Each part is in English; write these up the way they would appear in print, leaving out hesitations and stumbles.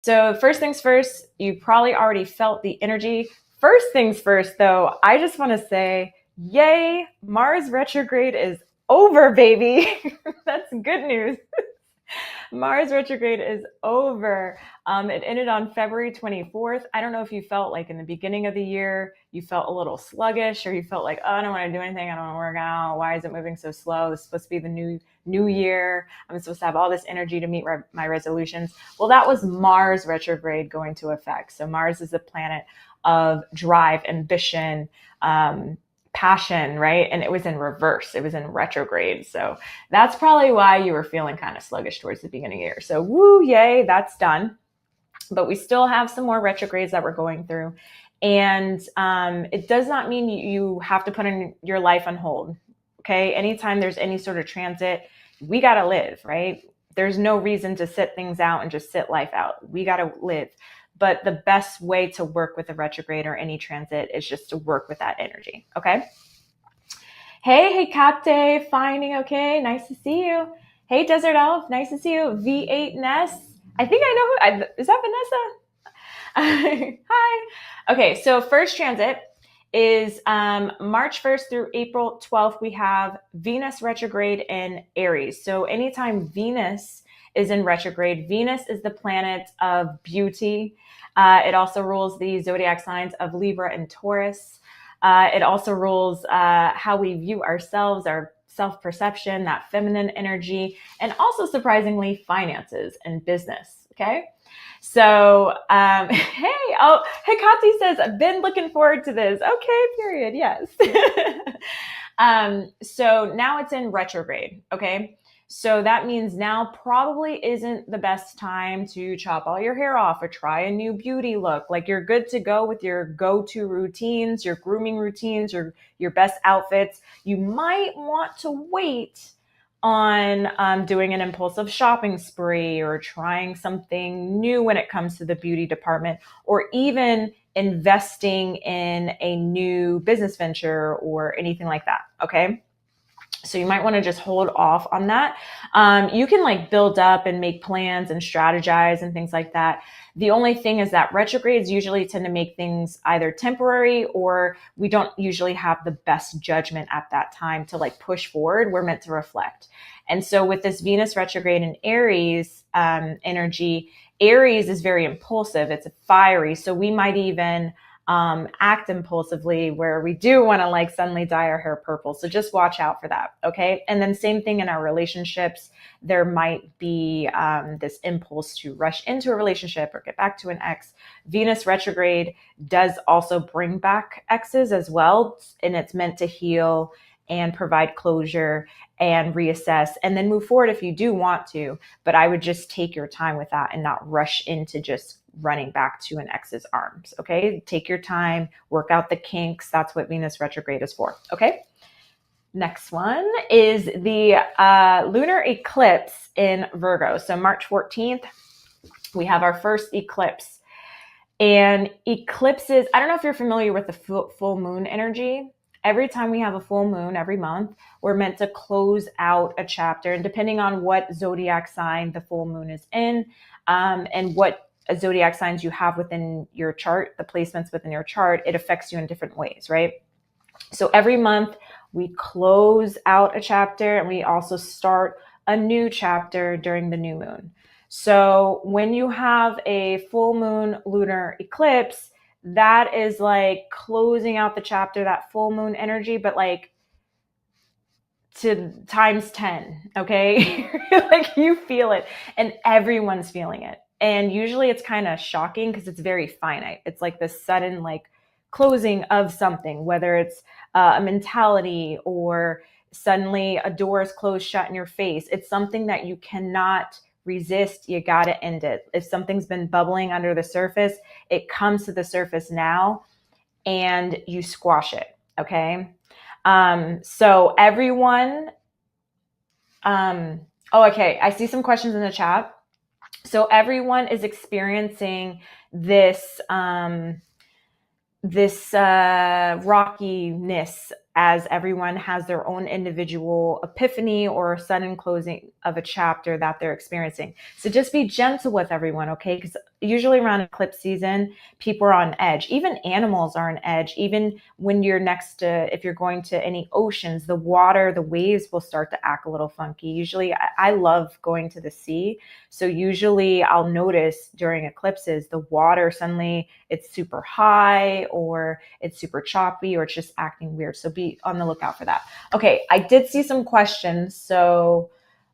So first things first, you probably already felt the energy. First things first, though, I just want to say, yay, Mars retrograde is over, baby. That's good news. Mars retrograde is over. It ended on February 24th. I don't know if you felt like in the beginning of the year, you felt a little sluggish, or you felt like, oh, I don't want to do anything. I don't want to work out. Why is it moving so slow? This is supposed to be the new year. I'm supposed to have all this energy to meet my resolutions. Well, that was Mars retrograde going to effect. So Mars is the planet of drive, ambition, passion, right? And it was in reverse. It was in retrograde. So that's probably why you were feeling kind of sluggish towards the beginning of the year. So woo, yay, that's done. But we still have some more retrogrades that we're going through. And it does not mean you have to put in your life on hold. Okay. Anytime there's any sort of transit, we got to live, right? There's no reason to sit things out and just sit life out. We got to live. But the best way to work with a retrograde or any transit is just to work with that energy. Okay. Hey, Kate, finding okay. Nice to see you. Hey, Desert Elf, nice to see you. V8 Ness. I think I know who, is that Vanessa? Hi. Okay, so first transit is March 1st through April 12th. We have Venus retrograde in Aries. So anytime Venus is in retrograde, Venus is the planet of beauty. It also rules the zodiac signs of Libra and Taurus. It also rules how we view ourselves, our self-perception, that feminine energy, and also surprisingly finances and business. Okay. So, hey, Kati says, I've been looking forward to this. Okay, period. Yes. So now it's in retrograde. Okay. So that means now probably isn't the best time to chop all your hair off or try a new beauty look. Like you're good to go with your go-to routines, your grooming routines, your best outfits. You might want to wait on doing an impulsive shopping spree or trying something new when it comes to the beauty department, or even investing in a new business venture or anything like that. Okay. So you might want to just hold off on that. You can like build up and make plans and strategize and things like that. The only thing is that retrogrades usually tend to make things either temporary, or we don't usually have the best judgment at that time to like push forward. We're meant to reflect. And so with this Venus retrograde in Aries energy, Aries is very impulsive. It's fiery. So we might even act impulsively where we do want to like suddenly dye our hair purple. So just watch out for that. Okay. And then same thing in our relationships. There might be this impulse to rush into a relationship or get back to an ex. Venus retrograde does also bring back exes as well. And it's meant to heal and provide closure and reassess and then move forward if you do want to. But I would just take your time with that and not rush into just running back to an ex's arms. Okay. Take your time, work out the kinks. That's what Venus retrograde is for. Okay. Next one is the lunar eclipse in Virgo. So March 14th, we have our first eclipse. And eclipses, I don't know if you're familiar with the full moon energy. Every time we have a full moon every month, we're meant to close out a chapter. And depending on what zodiac sign the full moon is in, and what zodiac signs you have within your chart, the placements within your chart, it affects you in different ways, right? So every month we close out a chapter and we also start a new chapter during the new moon. So when you have a full moon lunar eclipse, that is like closing out the chapter, that full moon energy, but like to times 10. Okay. Like you feel it and everyone's feeling it. And usually it's kind of shocking because it's very finite. It's like this sudden like closing of something, whether it's a mentality or suddenly a door is closed shut in your face. It's something that you cannot resist. You got to end it. If something's been bubbling under the surface, it comes to the surface now and you squash it. Okay. So everyone, okay. I see some questions in the chat. So everyone is experiencing this, rockiness as everyone has their own individual epiphany or sudden closing of a chapter that they're experiencing. So just be gentle with everyone, okay? Because usually around eclipse season, people are on edge. Even animals are on edge. Even when you're next to, if you're going to any oceans, the water, the waves will start to act a little funky. Usually, I love going to the sea. So usually I'll notice during eclipses, the water suddenly it's super high or it's super choppy or it's just acting weird. So be on the lookout for that. Okay, I did see some questions. So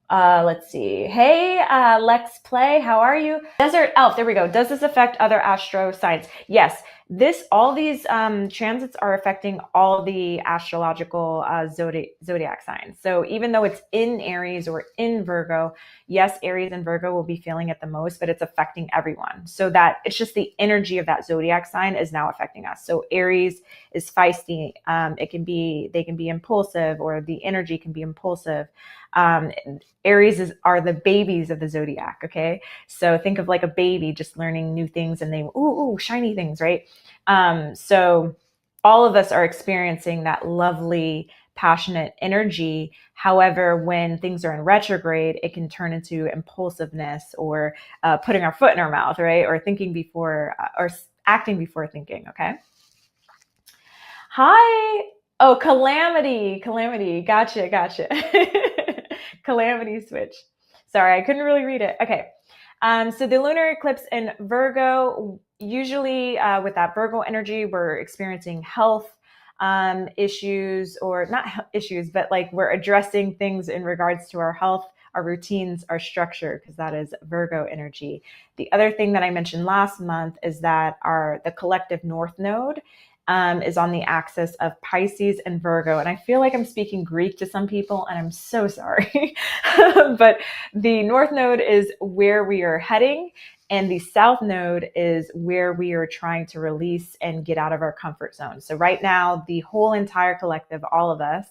let's see. Hey, Lex Play, how are you? Desert Elf, there we go. Does this affect other astro signs? Yes. All these transits are affecting all the astrological zodiac signs. So even though it's in Aries or in Virgo, yes, Aries and Virgo will be feeling it the most, but it's affecting everyone. So that it's just the energy of that zodiac sign is now affecting us. So Aries is feisty. They can be impulsive, or the energy can be impulsive. Aries are the babies of the zodiac. Okay. So think of like a baby just learning new things and ooh, shiny things, right? So all of us are experiencing that lovely, passionate energy. However, when things are in retrograde, it can turn into impulsiveness or putting our foot in our mouth, right? Or thinking before, or acting before thinking. Okay. Hi. Oh, Calamity. Gotcha. Calamity switch. Sorry, I couldn't really read it. Okay. So the lunar eclipse in Virgo, usually with that Virgo energy, we're experiencing health issues, or not issues, but like we're addressing things in regards to our health, our routines, our structure, because that is Virgo energy. The other thing that I mentioned last month is that the collective North Node is on the axis of Pisces and Virgo. And I feel like I'm speaking Greek to some people, and I'm so sorry. But the North Node is where we are heading, and the South Node is where we are trying to release and get out of our comfort zone. So right now, the whole entire collective, all of us,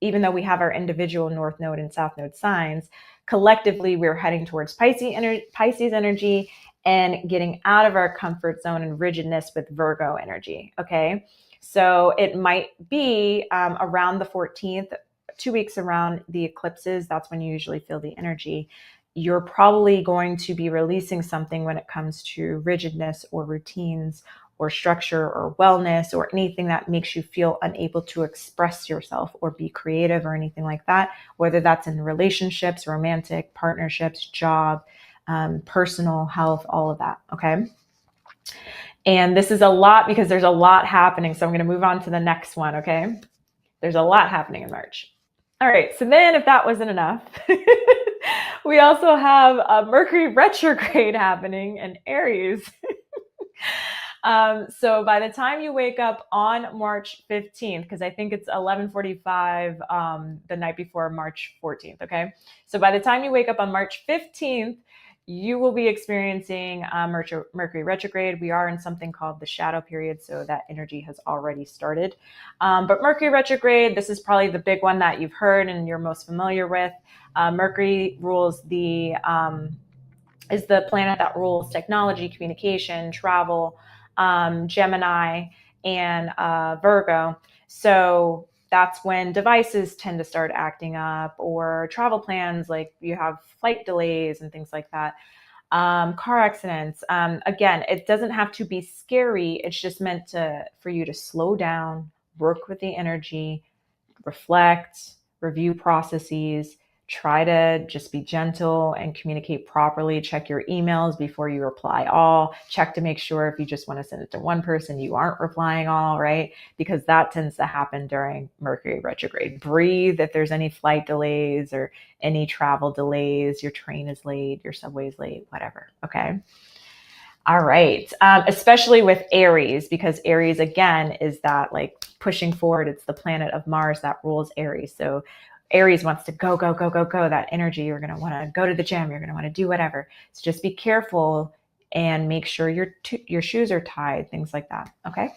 even though we have our individual North Node and South Node signs, collectively, we're heading towards Pisces energy and getting out of our comfort zone and rigidness with Virgo energy. Okay. So it might be around the 14th, 2 weeks around the eclipses. That's when you usually feel the energy. You're probably going to be releasing something when it comes to rigidness or routines or structure or wellness or anything that makes you feel unable to express yourself or be creative or anything like that, whether that's in relationships, romantic, partnerships, job, personal health, all of that. Okay. And this is a lot because there's a lot happening. So I'm going to move on to the next one. Okay. There's a lot happening in March. All right. So then if that wasn't enough, we also have a Mercury retrograde happening in Aries. So by the time you wake up on March 15th, because I think it's 11:45 the night before March 14th. Okay. So by the time you wake up on March 15th, you will be experiencing Mercury retrograde. We are in something called the shadow period, so that energy has already started. But Mercury retrograde, this is probably the big one that you've heard and you're most familiar with. Mercury rules is the planet that rules technology, communication, travel, Gemini, and Virgo. So that's when devices tend to start acting up, or travel plans, like you have flight delays and things like that. Car accidents. Again, it doesn't have to be scary. It's just meant for you to slow down, work with the energy, reflect, review processes, try to just be gentle and communicate properly. Check your emails before you reply all. Check to make sure if you just want to send it to one person, you aren't replying all, right? Because that tends to happen during Mercury retrograde. Breathe if there's any flight delays or any travel delays, your train is late, your subway is late, whatever, okay? All right. Especially with Aries, because Aries, again, is that like pushing forward. It's the planet of Mars that rules Aries. So Aries wants to go, that energy. You're going to want to go to the gym. You're going to want to do whatever. So just be careful and make sure your shoes are tied, things like that. Okay.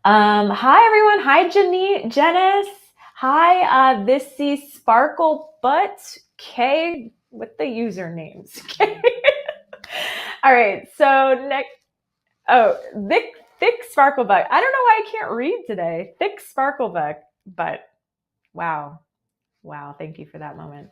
Hi, everyone. Hi, Janice. Hi, this is Sparkle Butt K with the usernames. All right. So next, thick sparkle butt. I don't know why I can't read today. Thick sparkle butt. Wow. Thank you for that moment.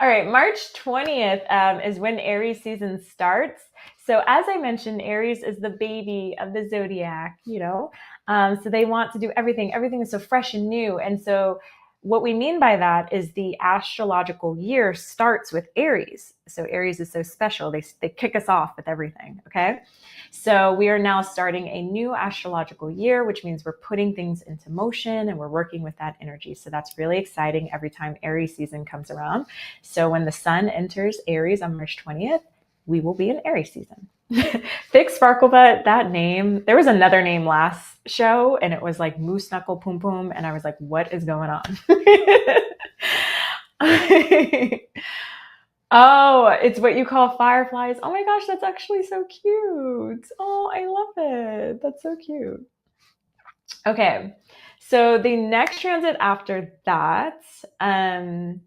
All right, March 20th is when Aries season starts. So as I mentioned, Aries is the baby of the zodiac, you know? So they want to do everything. Everything is so fresh and new. And so what we mean by that is the astrological year starts with Aries. So Aries is so special. They kick us off with everything, okay? So we are now starting a new astrological year, which means we're putting things into motion and we're working with that energy. So that's really exciting every time Aries season comes around. So when the sun enters Aries on March 20th, we will be in Aries season. Thick Sparkle Butt, that name. There was another name last show and it was like Moose Knuckle Poom Poom. And I was like, what is going on? Oh, it's what you call fireflies. Oh my gosh, that's actually so cute. Oh, I love it. That's so cute. Okay, so the next transit after that, after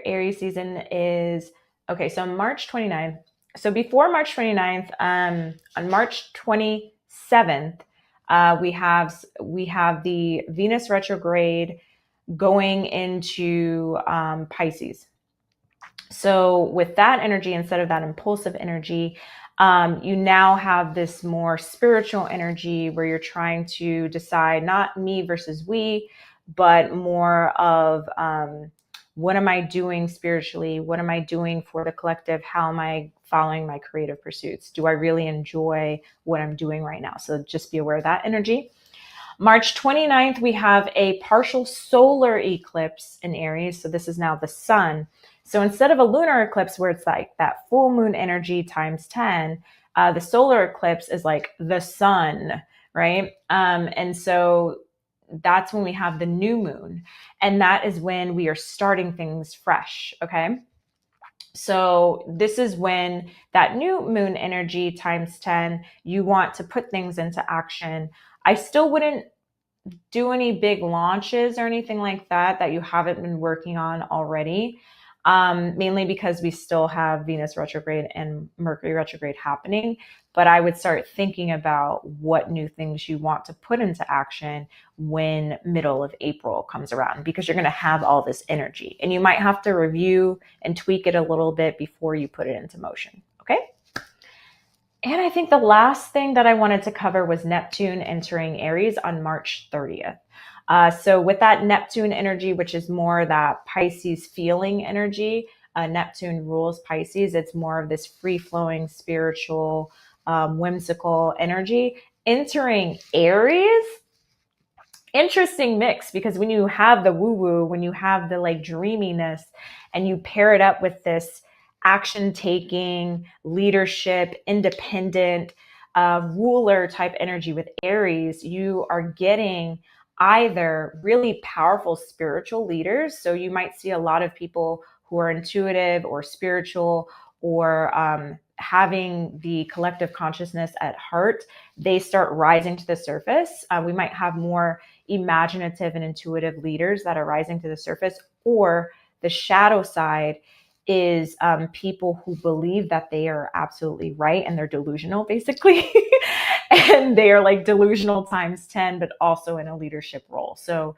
Aries season is, okay, so March 29th. So before March 29th, on March 27th, we have the Venus retrograde going into Pisces. So with that energy, instead of that impulsive energy, you now have this more spiritual energy where you're trying to decide not me versus we, but more of what am I doing spiritually? What am I doing for the collective? How am I following my creative pursuits? Do I really enjoy what I'm doing right now? So just be aware of that energy. March 29th, we have a partial solar eclipse in Aries. So this is now the sun. So instead of a lunar eclipse where it's like that full moon energy times 10, the solar eclipse is like the sun, right? And so that's when we have the new moon. And that is when we are starting things fresh, okay? So this is when that new moon energy times 10, you want to put things into action. I still wouldn't do any big launches or anything like that you haven't been working on already. Mainly because we still have Venus retrograde and Mercury retrograde happening. But I would start thinking about what new things you want to put into action when middle of April comes around, because you're going to have all this energy and you might have to review and tweak it a little bit before you put it into motion. Okay. And I think the last thing that I wanted to cover was Neptune entering Aries on March 30th. So with that Neptune energy, which is more that Pisces feeling energy, Neptune rules Pisces. It's more of this free-flowing, spiritual, whimsical energy. Entering Aries, interesting mix, because when you have the woo-woo, when you have the like dreaminess, and you pair it up with this action-taking, leadership, independent, ruler type energy with Aries, you are getting either really powerful spiritual leaders. So you might see a lot of people who are intuitive or spiritual or having the collective consciousness at heart. They start rising to the surface. We might have more imaginative and intuitive leaders that are rising to the surface, or the shadow side is people who believe that they are absolutely right and they're delusional, basically. And they are like delusional times 10, but also in a leadership role. So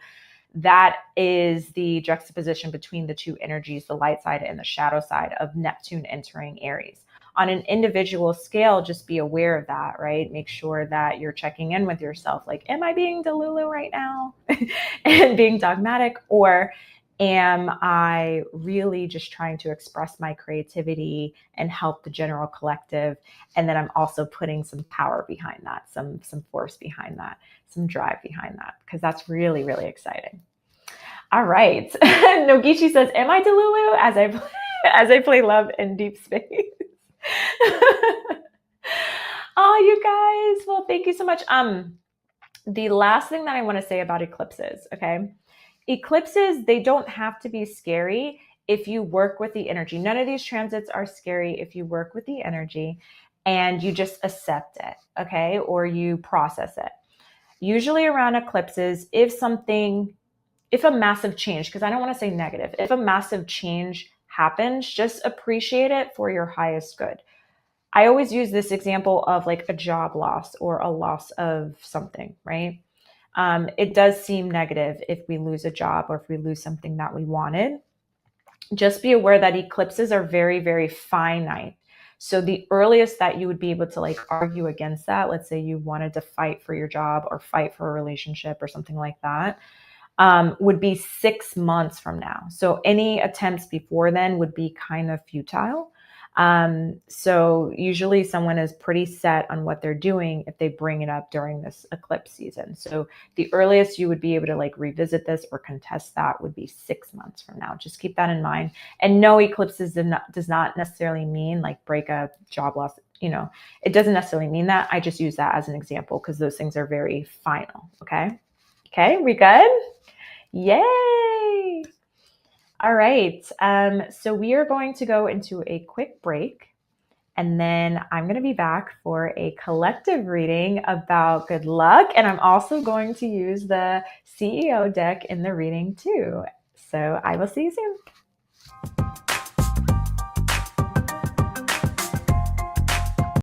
that is the juxtaposition between the two energies, the light side and the shadow side of Neptune entering Aries. On an individual scale, just be aware of that, right? Make sure that you're checking in with yourself. Like, am I being delulu right now and being dogmatic, or am I really just trying to express my creativity and help the general collective? And then I'm also putting some power behind that, some force behind that, some drive behind that, because that's really, really exciting. All right. Nogichi says, am I Delulu as I play love in deep space? Oh, you guys. Well, thank you so much. The last thing that I want to say about eclipses, okay? Eclipses, they don't have to be scary if you work with the energy. None of these transits are scary if you work with the energy and you just accept it, okay? Or you process it. Usually around eclipses, if a massive change, because I don't want to say negative, if a massive change happens, just appreciate it for your highest good. I always use this example of like a job loss or a loss of something, right? It does seem negative if we lose a job or if we lose something that we wanted. just be aware that eclipses are very, very finite. So the earliest that you would be able to like argue against that, let's say you wanted to fight for your job or fight for a relationship or something like that, would be 6 months from now. So any attempts before then would be kind of futile. So usually someone is pretty set on what they're doing if they bring it up during this eclipse season. So the earliest you would be able to like revisit this or contest that would be 6 months from now. Just keep that in mind. And no, eclipses does not necessarily mean like breakup, job loss. It doesn't necessarily mean that. I just use that as an example because those things are very final. Okay, we good? Yay! All right. So we are going to go into a quick break, and then I'm going to be back for a collective reading about good luck. And I'm also going to use the CEO deck in the reading too. So I will see you soon.